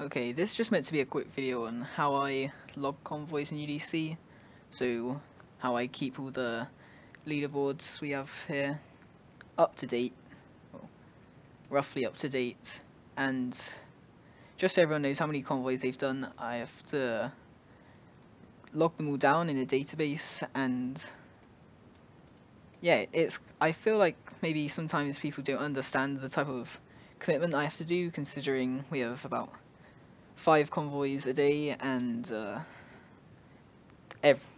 Okay, this is just meant to be a quick video on how I log convoys in UDC, so how I keep all the leaderboards we have here up to date, well, roughly up to date, and just so everyone knows how many convoys they've done, I have to log them all down in a database, and yeah, I feel like maybe sometimes people don't understand the type of commitment I have to do, considering we have about 5 convoys a day, and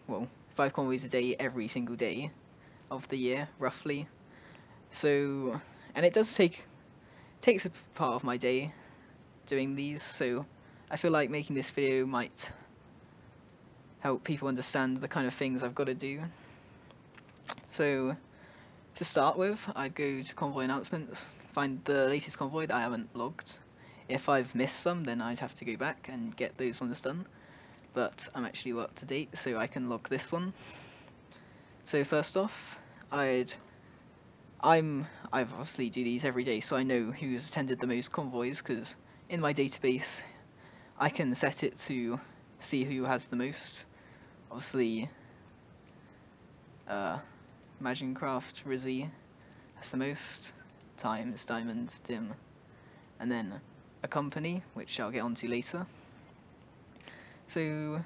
well, 5 convoys a day every single day of the year, roughly. So, and it does takes a part of my day doing these, so I feel like making this video might help people understand the kind of things I've got to do. So, to start with, I go to convoy announcements, find the latest convoy that I haven't logged. If I've missed some, then I'd have to go back and get those ones done. But I'm actually up to date, so I can log this one. So first off, I obviously do these every day, so I know who's attended the most convoys, because in my database I can set it to see who has the most. Obviously, Imaginecraft Rizzy has the most, Times, Diamond, Dim, and then a company, which I'll get onto later. So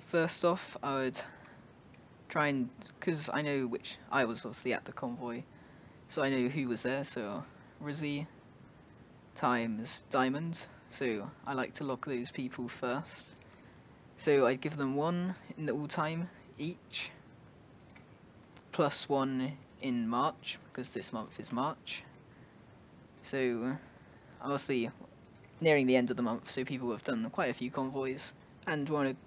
first off, I would try and, because I know I was obviously at the convoy, so I know who was there, so Rizzy, Times, Diamond, so I like to log those people first. So I'd give them 1 in the all-time each, plus 1 in March, because this month is March. So obviously nearing the end of the month, so people have done quite a few convoys and wanted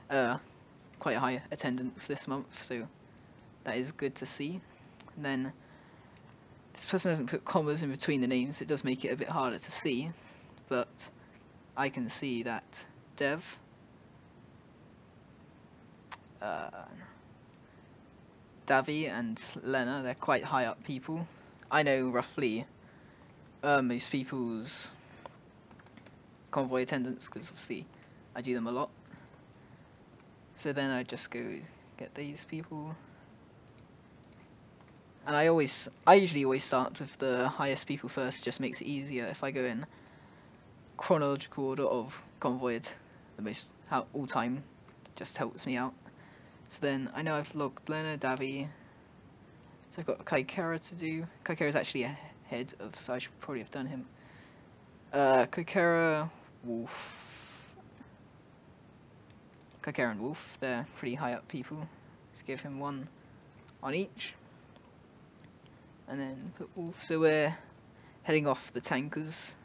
quite a high attendance this month, so that is good to see. And then this person doesn't put commas in between the names, it does make it a bit harder to see, but I can see that Dev, Davi and Lena, they're quite high up people. I know roughly most people's convoy attendance, because obviously I do them a lot. So then I just go get these people, and I usually always start with the highest people first. Just makes it easier if I go in chronological order of convoyed, the most all time, just helps me out. So then I know I've logged Lena, Davi, so I've got Kaikera to do. Kaikera is actually ahead of, so I should probably have done him. Kaikera, Wolf. Kaikera and Wolf, they're pretty high up people. Let's give him 1 on each. And then put Wolf. So we're heading off the tankers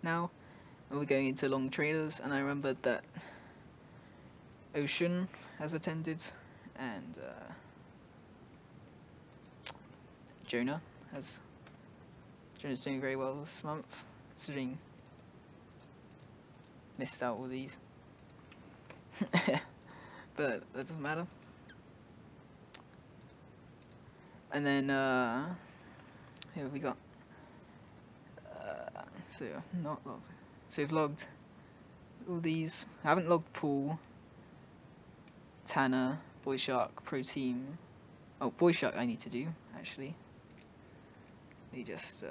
now, and we're going into long trailers, and I remembered that Ocean has attended, and Jonah's doing very well this month, considering missed out all these. But that doesn't matter. And then here we got so not logged. So we've logged all these. I haven't logged Paul, Tanner, Boy Shark, Pro Team. Oh, Boy Shark I need to do actually. Let me just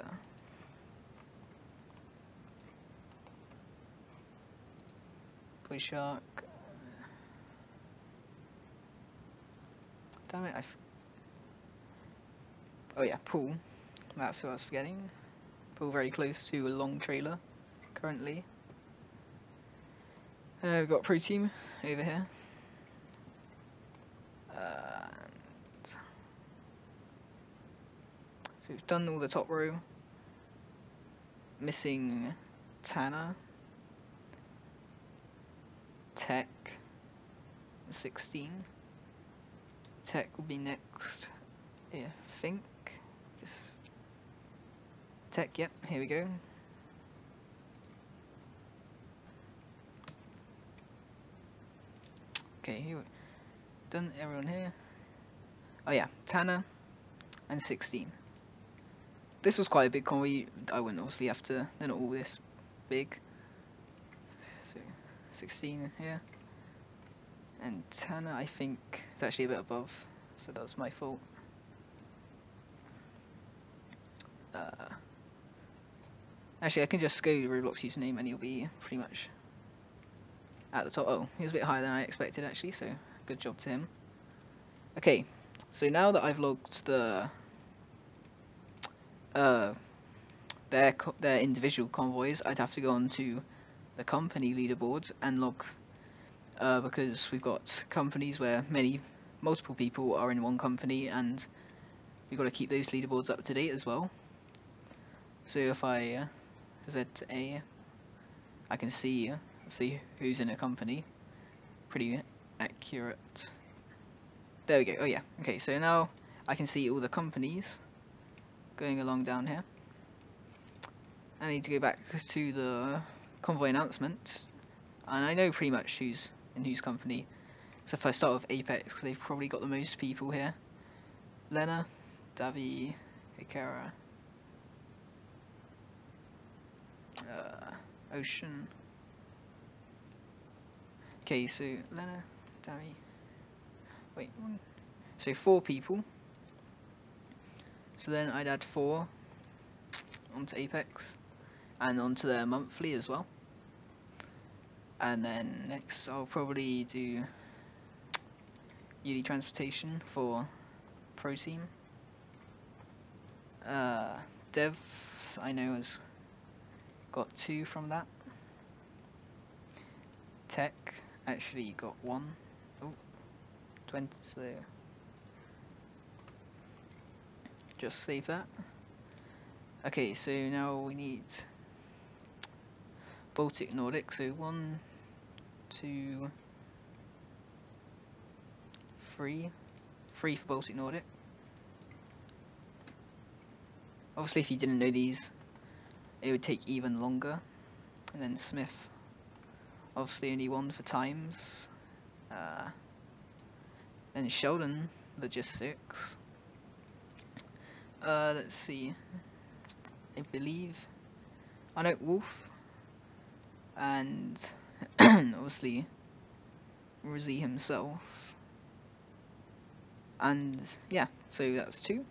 Boy Shark. Damn it! Oh yeah, Paul. That's who I was forgetting. Paul very close to a long trailer currently. We've got Pro Team over here. So we've done all the top row. Missing Tanner, Tech, 16. Tech will be next, I think. Just Tech, yep, here we go. Okay, here we done everyone here. Oh yeah, Tanner and 16. This was quite a big convoy. I wouldn't obviously have to, they're not all this big. So 16 here. And Tanner, I think, is actually a bit above, so that was my fault. Actually, I can just go to Roblox username and he'll be pretty much at the top. Oh, he was a bit higher than I expected actually, so good job to him. Okay, so now that I've logged the their individual convoys, I'd have to go on to the company leaderboard and log, because we've got companies where multiple people are in one company, and we've got to keep those leaderboards up to date as well. So if I Z to A, I can see who's in a company. Pretty accurate. There we go. Oh yeah. Okay, so now I can see all the companies going along down here. I need to go back to the convoy announcement, and I know pretty much who's in whose company. So if I start with Apex, they've probably got the most people here. Lena, Davi, Hikara, Ocean. Okay, so Lena, Davi. Wait, so 4 people. So then I'd add 4 onto Apex and onto their monthly as well. And then next I'll probably do yearly transportation for Pro Team. Devs I know has got 2 from that. Tech actually got 1. Oh, 20, so just save that. Okay, so now we need Baltic Nordic, so 1, 2, 3. 3 for Baltic Nordic. Obviously if you didn't know these, it would take even longer. And then Smith, obviously only 1 for Times. Then Sheldon, Logistics. Let's see, I believe, I know Wolf, and obviously Rizzy himself, and yeah, so that's 2.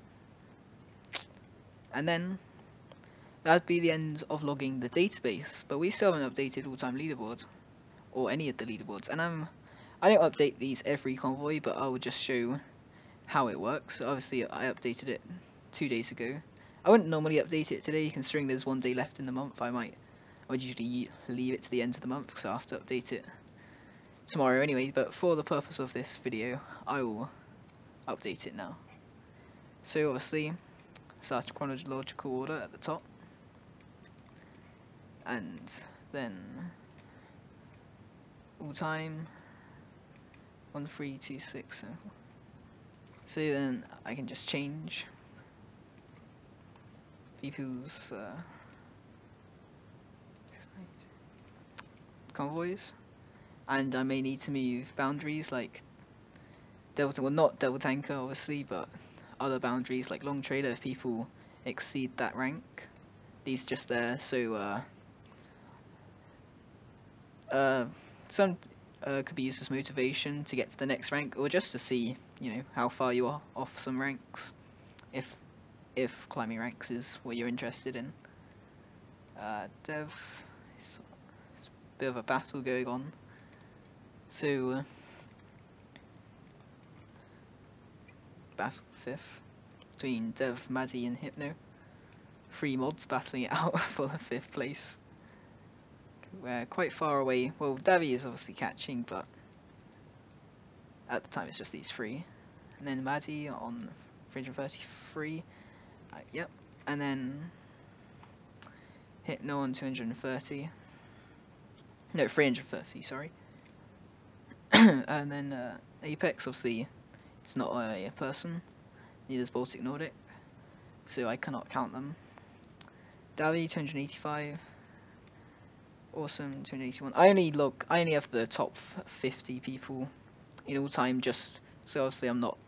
And then that'd be the end of logging the database, but we still haven't updated all-time leaderboards, or any of the leaderboards, and I don't update these every convoy, but I will just show how it works. So obviously I updated it 2 days ago. I wouldn't normally update it today, considering there's 1 day left in the month. I would usually leave it to the end of the month, because I have to update it tomorrow anyway, but for the purpose of this video, I will update it now. So obviously, start chronological order at the top, and then all time 1326. So then I can just change people's convoys, and I may need to move boundaries like Delta, well not Delta Tanker obviously, but other boundaries like Long Trader if people exceed that rank. These just there, so some could be used as motivation to get to the next rank, or just to see, you know, how far you are off some ranks, if climbing ranks is what you're interested in. Dev, it's a bit of a battle going on, so battle 5th between Dev, Maddie and Hypno. 3 mods battling it out for the 5th place. We're quite far away. Well, Davi is obviously catching, but at the time it's just these 3. And then Maddie on 333. Yep. And then Hypno on 230. No, 330, sorry. And then Apex, obviously, it's not a person. Neither is Baltic Nordic, so I cannot count them. Davi 285. Awesome 281. I only have the top 50 people in all time, just so obviously I'm not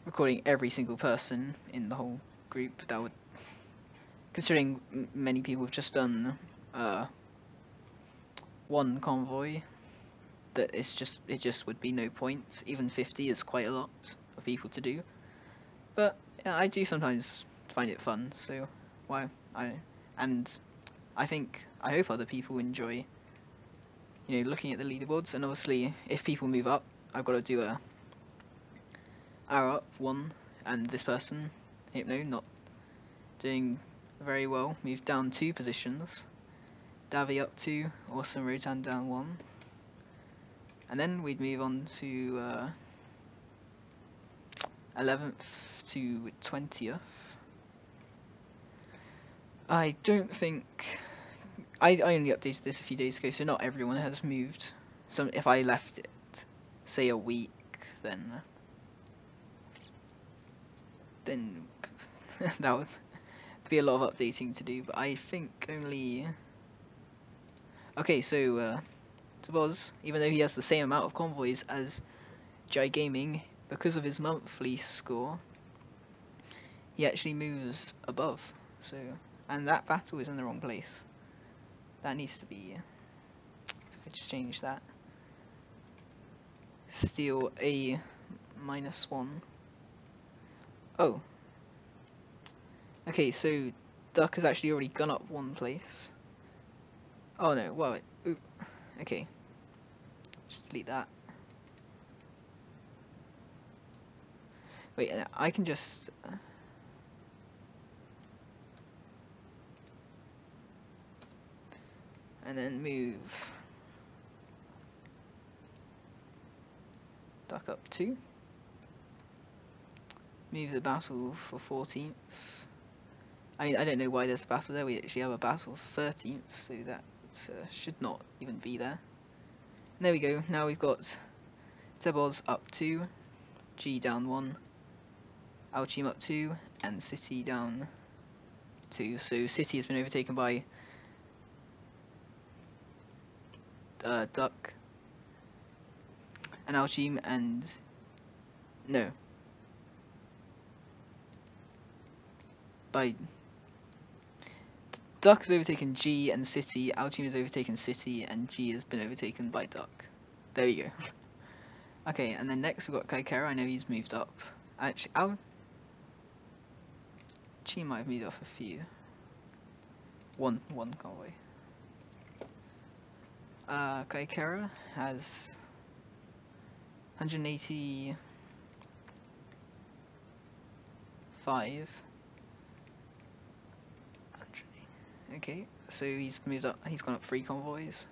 recording every single person in the whole group. That would, considering many people have just done one convoy, that it just would be no point. Even 50 is quite a lot for people to do. But yeah, I do sometimes find it fun, so why and I hope other people enjoy, looking at the leaderboards. And obviously, if people move up, I've got to do a arrow up one, and this person, not doing very well, moved down 2 positions. Davi up 2, Awesome Rotan down 1, and then we'd move on to 11th to 20th. I don't think I only updated this a few days ago, so not everyone has moved. If I left it, say, a week, then that would be a lot of updating to do. But I think only. Okay, so Tabos, even though he has the same amount of convoys as Jai Gaming, because of his monthly score, he actually moves above. So, and that battle is in the wrong place. That needs to be. So if I just change that, steal a -1. Oh. Okay, so Duck has actually already gone up 1 place. Oh no, well, oop. Okay. Just delete that. Wait, I can just. And then move Duck up 2. Move the battle for 14th. I mean, I don't know why there's a battle there. We actually have a battle for 13th, so that should not even be there. And there we go. Now we've got Tebos up 2, G down 1, Alchim up 2, and City down 2. So City has been overtaken by Duck and Alchim, and no, by Duck has overtaken G and City, Alchim has overtaken City, and G has been overtaken by Duck. There you go. Okay, and then next we've got Kaikera. I know he's moved up. Actually, Alchim might have moved off a few. One convoy. Kaikera has 185. Okay, so he's moved up. He's gone up 3 convoys.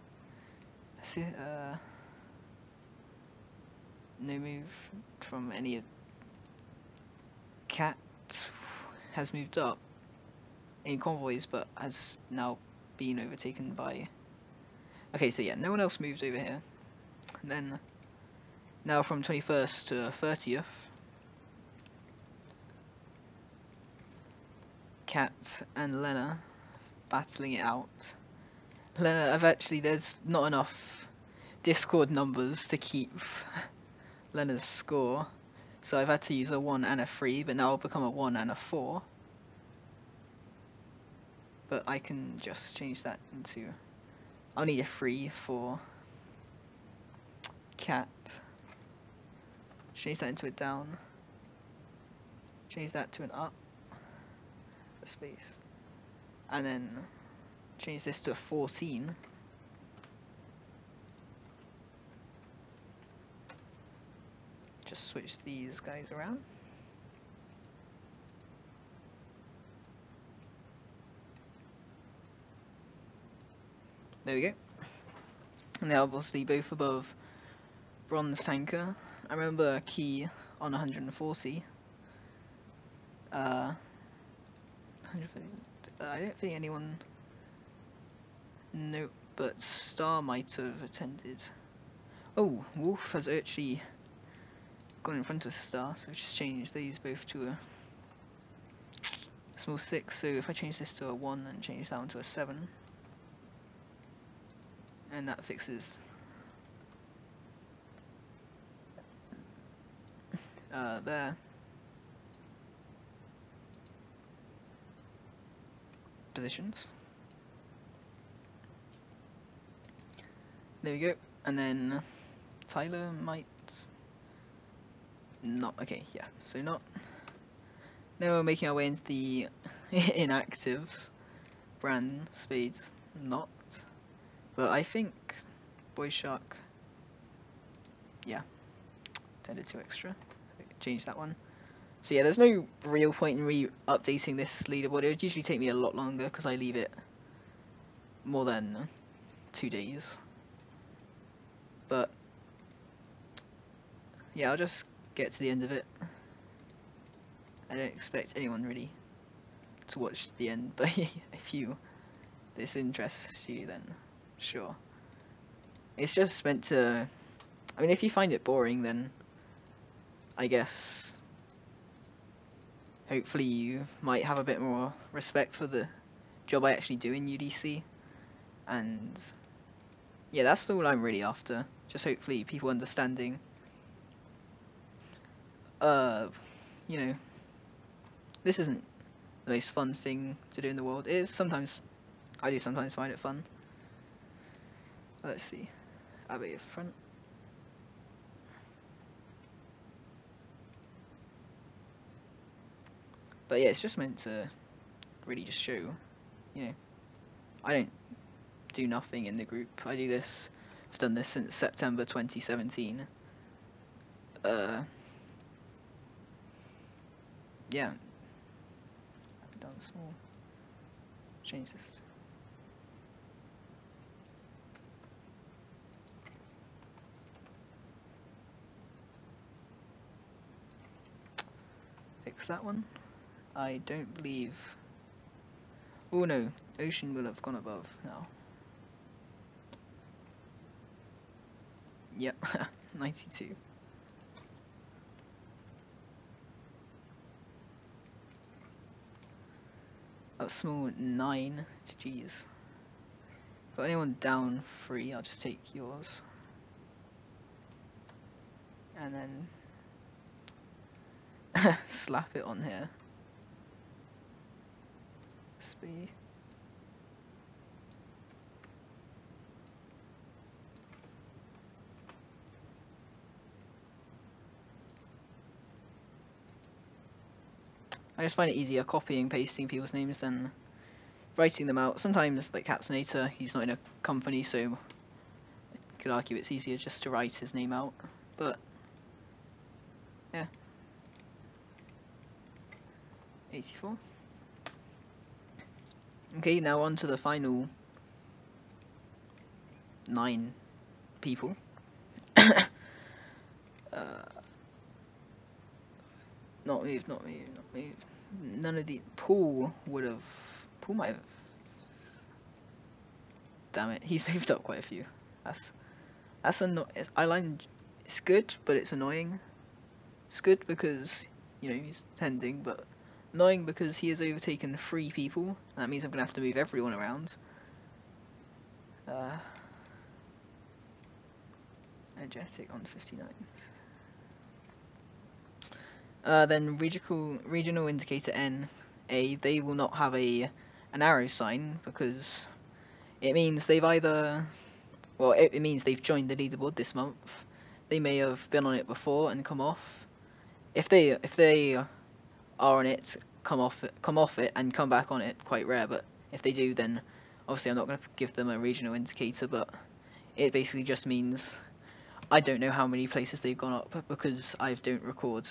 No move from any. Cat has moved up in convoys, but has now been overtaken by. Okay, so yeah, no one else moved over here. And then now from 21st to 30th, Cat and Lena battling it out. Lena, there's not enough Discord numbers to keep Lena's score, so I've had to use a 1 and a 3, but now I'll become a 1 and a 4. But I can just change that into. I'll need a 3 for Cat. Change that into a down. Change that to an up. A space. And then change this to a 14. Just switch these guys around. There we go. And they're obviously both above Bronze Tanker. I remember Key on 140. 140. I don't think anyone. Nope, but Star might have attended. Oh, Wolf has actually gone in front of Star, so just change these both to a small 6. So if I change this to a 1 and change that one to a 7, and that fixes their positions. There we go. And then Tyler might not. Okay, yeah. So not. Now we're making our way into the inactives. Bran, Spades, not. But I think Boy Shark. Yeah. 10 to 2 extra. Change that one. So yeah, there's no real point in updating this leaderboard. It would usually take me a lot longer because I leave it more than 2 days. But yeah, I'll just get to the end of it. I don't expect anyone really to watch the end, but if this interests you, then sure. It's just meant to. I mean, if you find it boring, then I guess hopefully you might have a bit more respect for the job I actually do in UDC. And yeah, that's all I'm really after. Just hopefully people understanding. You know, this isn't the most fun thing to do in the world. It is sometimes. I do sometimes find it fun. Let's see. Abbey of front. But yeah, it's just meant to really just show, you know, I don't do nothing in the group. I do this. I've done this since September 2017. Yeah. I've done small. Change this. Fix that one. I don't believe. Oh no, ocean will have gone above now. Yep, 92. That small 9. Jeez. Got anyone down 3? I'll just take yours. And then slap it on here. Speed. I just find it easier copying, pasting people's names than writing them out. Sometimes, like Capsonator, he's not in a company, so you could argue it's easier just to write his name out. But yeah, 84. Okay, now on to the final 9 people. Not moved, not moved, not moved. None of the Paul might have. Damn it, he's moved up quite a few. That's annoying. It's good, but it's annoying. It's good because he's tending, but annoying because he has overtaken 3 people. And that means I'm gonna have to move everyone around. Energetic on 59s. Then regional indicator NA, they will not have an arrow sign because it means they've either, well, it means they've joined the leaderboard this month. They may have been on it before and come off. If they are on it, come off it and come back on it, quite rare. But if they do, then obviously I'm not going to give them a regional indicator. But it basically just means I don't know how many places they've gone up because I don't record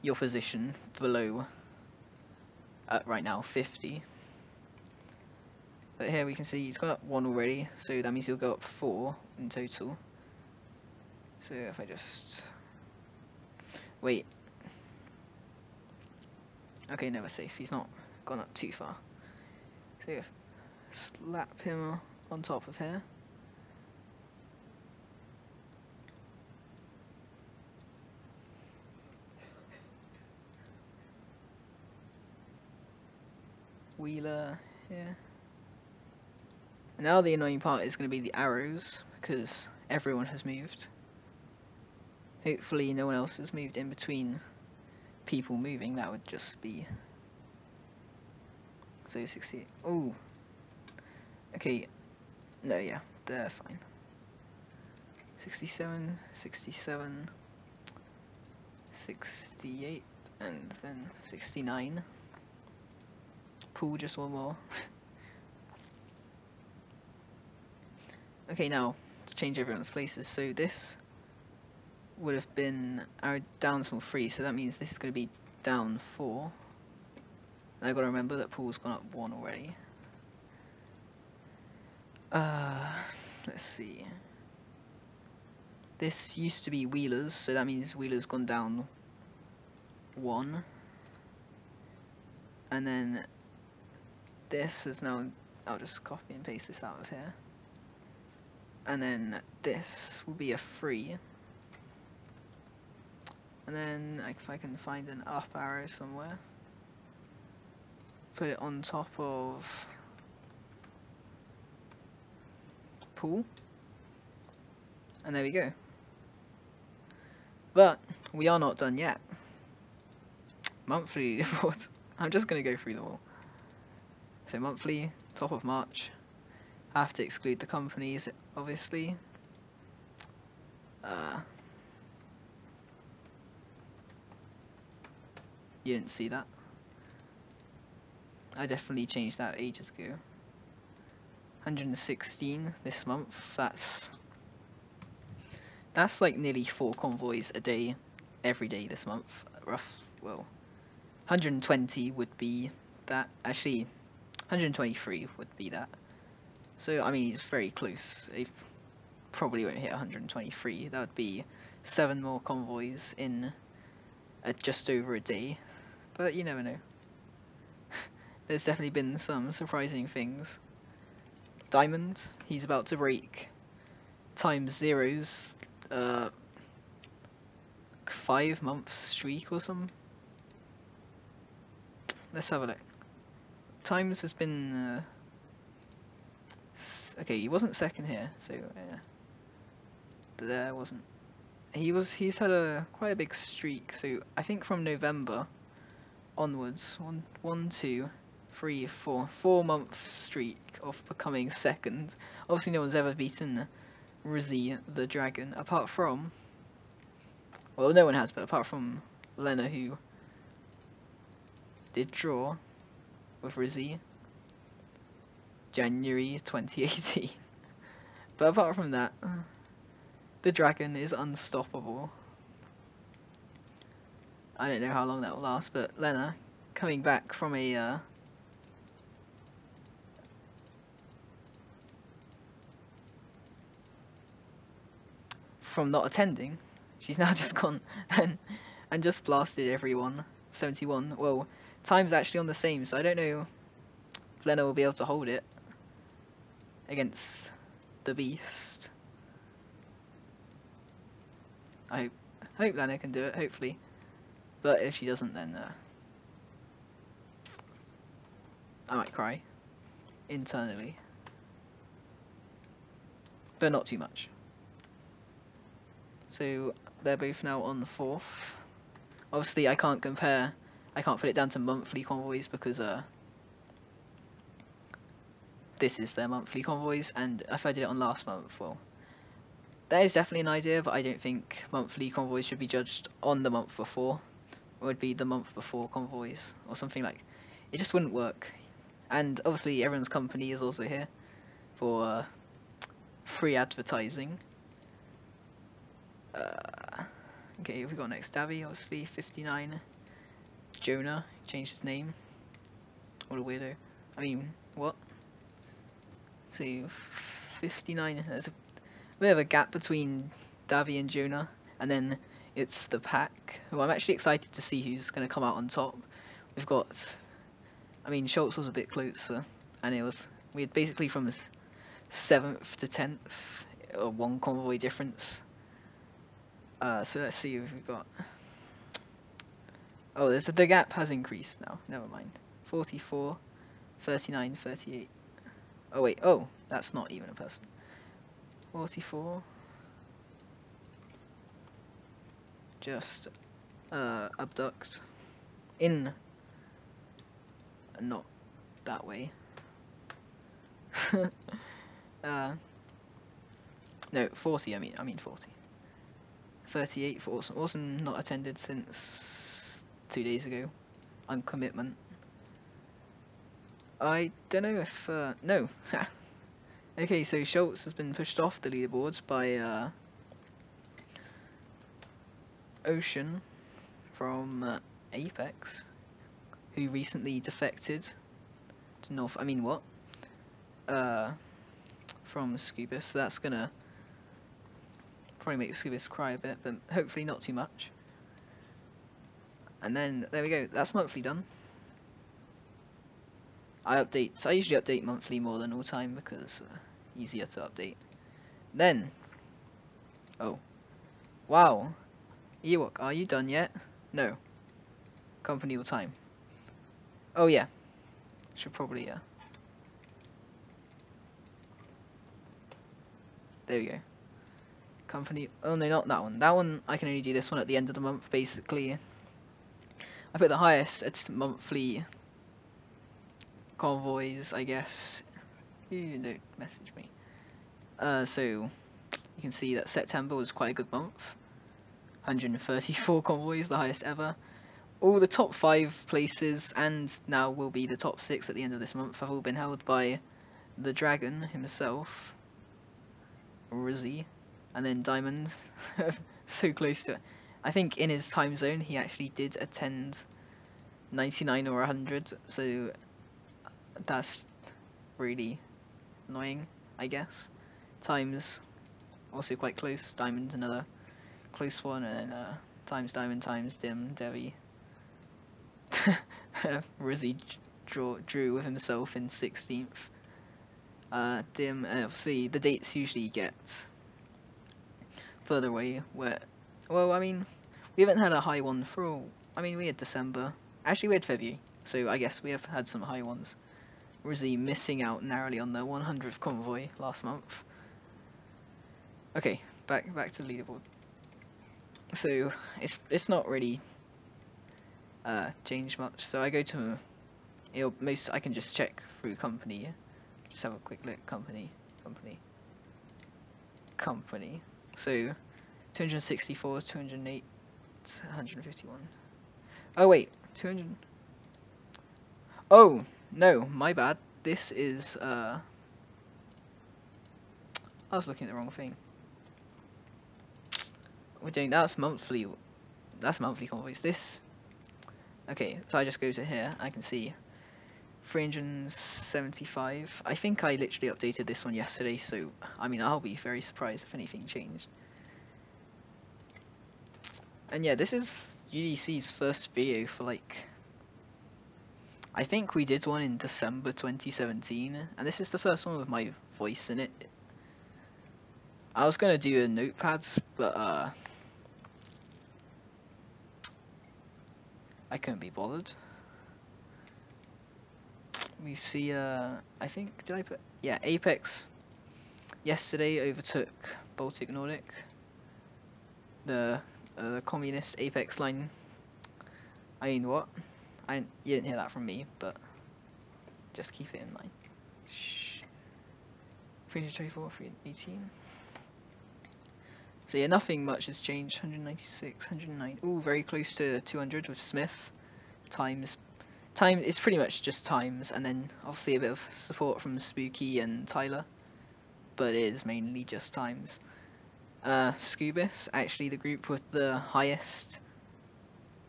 your position below right now 50. But here we can see he's gone up 1 already, so that means he'll go up 4 in total. So if I just wait, okay, never safe. He's not gone up too far. So if slap him on top of here. Wheeler here. Now the annoying part is going to be the arrows, because everyone has moved. Hopefully no one else has moved in between people moving. That would just be so 60. Oh, okay. No, yeah, they're fine. 67, 67, 68, and then 69. Pull just one more. Okay, now to change everyone's places. So this would have been our down from 3, so that means this is going to be down 4. And I've got to remember that Paul's gone up 1 already. Let's see. This used to be Wheeler's, so that means Wheeler's gone down 1. And then this is now, I'll just copy and paste this out of here. And then this will be a 3. And then if I can find an up arrow somewhere, put it on top of Pool. And there we go. But we are not done yet. Monthly report. I'm just going to go through them all. So monthly, top of March. I have to exclude the companies, obviously. You didn't see that. I definitely changed that ages ago. 116 this month. That's like nearly 4 convoys a day, every day this month. Well, 120 would be that. Actually, 123 would be that. So I mean, he's very close. He probably won't hit 123. That would be 7 more convoys in just over a day. But you never know. There's definitely been some surprising things. Diamond, he's about to break times zeros 5-month streak or something. Let's have a look. Times has been okay, he wasn't second here, so there wasn't. He's had quite a big streak, so I think from November onwards, 4-month streak of becoming second. Obviously no one's ever beaten Rizzy the Dragon, apart from, well, no one has, but apart from Lena, who did draw with Rizzy January 2018. But apart from that, the Dragon is unstoppable. I don't know how long that will last, but Lena, coming back from a from not attending, she's now just gone and just blasted everyone. 71. Well, time's actually on the same, so I don't know if Lena will be able to hold it against the beast. I hope Lena can do it, hopefully. But if she doesn't, then I might cry internally, but not too much. So they're both now on the 4th. Obviously, I can't put it down to monthly convoys because this is their monthly convoys, and if I did it on last month, well, that is definitely an idea, but I don't think monthly convoys should be judged on the month before. It would be the month before convoys, or something like. It just wouldn't work. And obviously everyone's company is also here for free advertising. Okay, we got next Davy, obviously 59. Jonah changed his name. What a weirdo. I mean, what? So 59. There's a bit of a gap between Davy and Jonah, and then it's the pack, who I'm actually excited to see who's going to come out on top. We've got, I mean, Schultz was a bit closer, and we had basically from 7th to 10th, a 1 convoy difference. So let's see if we've got. Oh, the gap has increased now. Never mind. 44, 39, 38. Oh wait. Oh, that's not even a person. 44. Just abduct in. Not that way. No, 40. I mean 40. 38 for Awesome. Awesome not attended since 2 days ago. On commitment. I don't know if no. Okay, so Schultz has been pushed off the leaderboards by Ocean from Apex, who recently defected to North. I mean what? From Scubus. So that's gonna probably make Scubus cry a bit, but hopefully not too much. And then there we go. That's monthly done. I usually update monthly more than all time because easier to update. Then, oh, wow, Ewok, are you done yet? No. Company all time. Oh yeah, should probably there we go. Company. Oh no, not that one. That one I can only do this one at the end of the month. Basically, I put the highest at monthly convoys, I guess. You don't message me. So you can see that September was quite a good month. 134 convoys, the highest ever. All the top 5 places, and now will be the top 6 at the end of this month, have all been held by the Dragon himself, Rizzy, and then Diamond, so close to it. I think in his time zone he actually did attend 99 or 100, so that's really annoying, I guess. Times also quite close. Diamond another close one, and then times Diamond times Dim Devi. Rizzy drew with himself in 16th. Dim, and obviously the dates usually get further away. Well, I mean, we haven't had a high one for. I mean, we had December. Actually, we had February, so I guess we have had some high ones. Rizzy missing out narrowly on the 100th convoy last month. Okay, back to the leaderboard. So it's not really changed much. So I go to I can just check through company. Just have a quick look. Company. So 264, 208, 151. Oh wait, 200. Oh no, my bad. This is I was looking at the wrong thing. We're doing that's monthly convoys. This. Okay, so I just go to here. I can see 375. I think I literally updated this one yesterday, so I mean I'll be very surprised if anything changed. And yeah, this is UDC's first video for like, I think we did one in December 2017, and this is the first one with my voice in it. I was gonna do a notepads, but I couldn't be bothered. We see I think, did I put, yeah, Apex yesterday overtook Baltic Nordic, the communist Apex line. I mean, what? You didn't hear that from me, but just keep it in mind. Shh. 324, 318. So yeah, nothing much has changed. 196, 109. Ooh, very close to 200 with Smith. Times, it's pretty much just times, and then obviously a bit of support from Spooky and Tyler, but it is mainly just times. Scubus, actually the group with the highest.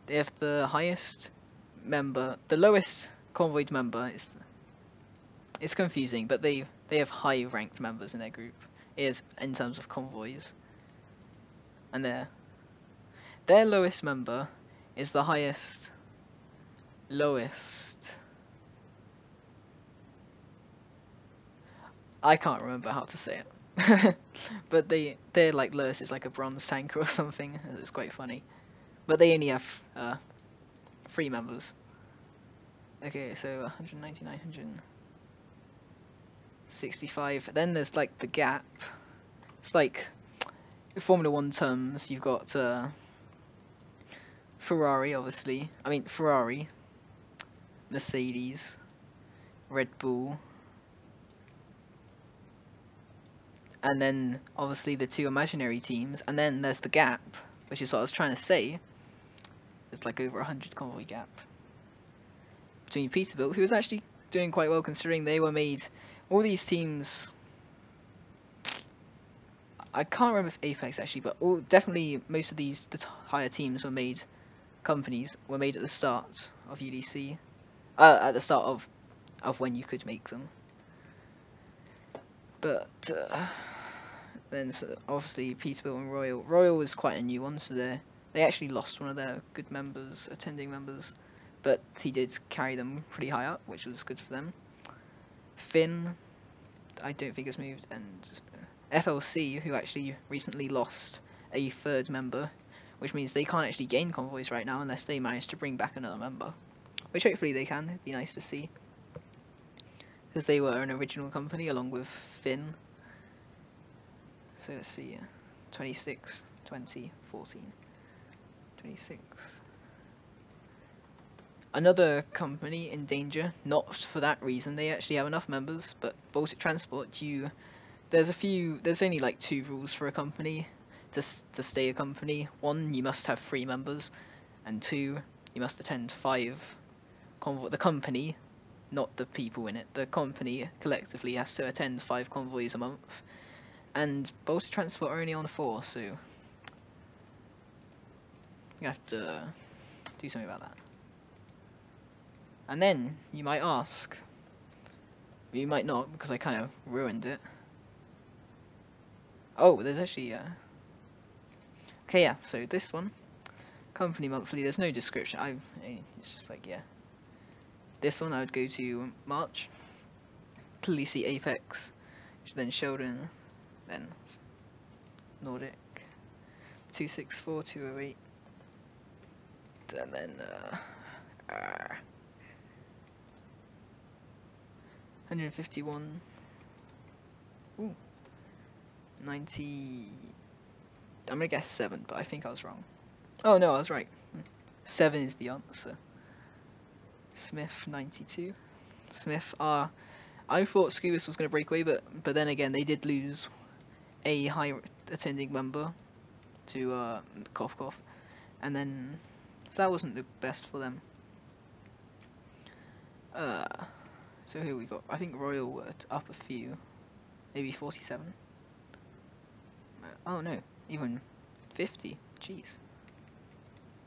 They have the highest member, the lowest convoyed member. It's confusing, but they have high ranked members in their group. It is in terms of convoys, and their lowest member is the highest. Lowest. I can't remember how to say it, but they're like lowest is like a bronze tanker or something. It's quite funny, but they only have 3 members. Okay, so 199, 165. Then there's like the gap. It's like Formula 1 terms. You've got Ferrari, obviously. I mean Ferrari, Mercedes, Red Bull, and then obviously the two imaginary teams, and then there's the gap, which is what I was trying to say. It's like over 100 convoy gap between Peterbilt, who was actually doing quite well considering they were made. All these teams, I can't remember if Apex actually, but definitely most of these higher teams were made. Companies were made at the start of UDC, at the start of when you could make them. But then obviously Peterbilt and Royal. Royal was quite a new one, so they actually lost one of their good members, attending members, but he did carry them pretty high up, which was good for them. Finn, I don't think has moved, and FLC, who actually recently lost a third member, which means they can't actually gain convoys right now unless they manage to bring back another member, which hopefully they can. It'd be nice to see, because they were an original company along with Finn. So let's see, 26, 20, 14, 26. Another company in danger, not for that reason, they actually have enough members, but Baltic Transport, there's only like 2 rules for a company to stay a company. 1, you must have 3 members, and 2, you must attend 5 convoys. The company, not the people in it, the company collectively has to attend 5 convoys a month, and Baltic Transport are only on 4, so you have to do something about that. And then you might ask, you might not, because I kind of ruined it. Oh, there's actually okay, yeah, so this one, company monthly, there's no description. It's just like, yeah. This one I would go to March, clearly see Apex, then Sheldon, then Nordic, 264, 208, and then 151, ooh, 90, I'm gonna guess 7, but I think I was wrong. Oh no, I was right. 7 is the answer. Smith 92. Smith I thought Scubus was gonna break away, but then again they did lose a high attending member to cough cough, and then so that wasn't the best for them. So here we got, I think Royal were up a few, maybe 47. Oh no, even 50. Jeez.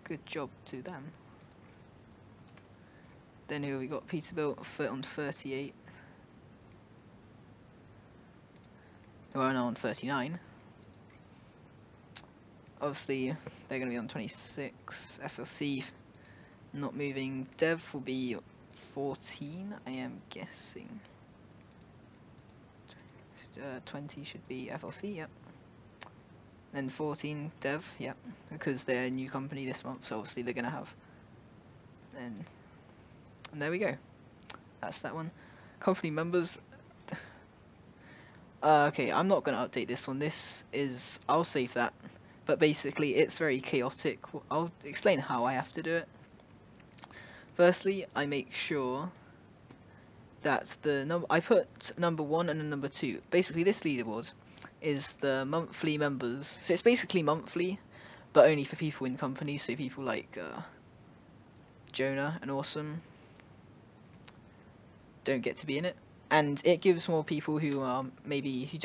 Good job to them. Then here we got Peterbilt on 38. Well, no, on 39. Obviously, they're going to be on 26. FLC not moving. Dev will be 14, I am guessing. 20 should be FLC, yep. Then 14 Dev, yep, because they're a new company this month, so obviously they're going to have. And there we go. That's that one. Company members. Okay, I'm not going to update this one. I'll save that. But basically, it's very chaotic. I'll explain how I have to do it. Firstly, I make sure that I put number 1 and number 2. Basically, this leaderboard is the monthly members. So it's basically monthly, but only for people in companies. So people like Jonah and Awesome don't get to be in it, and it gives more people who maybe who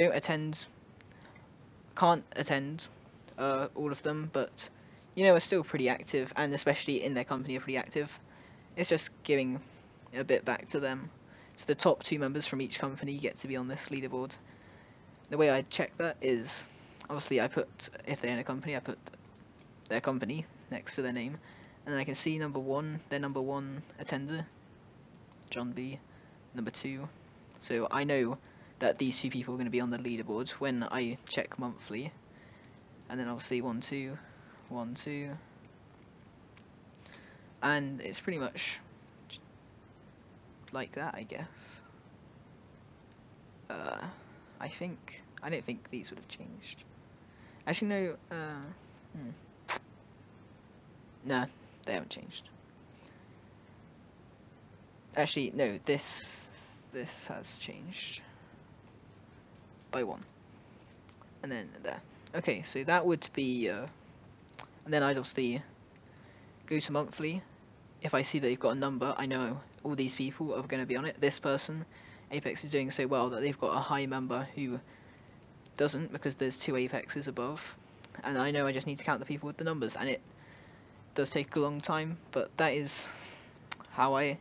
can't attend all of them, but are still pretty active, and especially in their company are pretty active. It's just giving a bit back to them. So the top 2 members from each company get to be on this leaderboard. The way I check that is, obviously if they're in a company, I put their company next to their name, and then I can see their number 1 attender, John B, number 2. So I know that these 2 people are going to be on the leaderboard when I check monthly. And then obviously 1, 2, 1, 2. And it's pretty much like that, I guess. I don't think these would have changed. Actually, no. Nah, they haven't changed. Actually, no. This has changed by 1. and then there. Okay, so that would be, and then I'd obviously go to monthly. If I see that they've got a number, I know all these people are going to be on it. This person, Apex is doing so well that they've got a high member who doesn't, because there's 2 Apexes above. And I know I just need to count the people with the numbers, and it does take a long time, but that is how I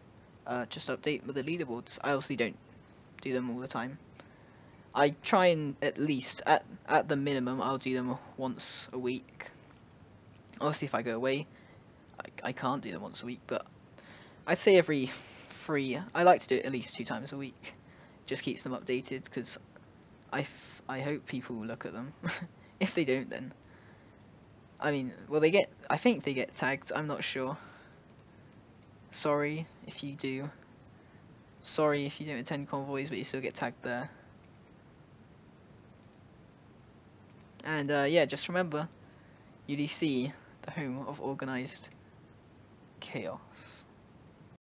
just update the leaderboards. I obviously don't do them all the time. I try and at least, at the minimum, I'll do them once a week. Obviously if I go away, I can't do them once a week, but I'd say every 3, I like to do it at least 2 times a week. Just keeps them updated, because I hope people look at them. If they don't, then I mean, well, I think they get tagged, I'm not sure. Sorry if you do. Sorry if you don't attend convoys, but you still get tagged there. And yeah, just remember, UDC, the home of organised chaos.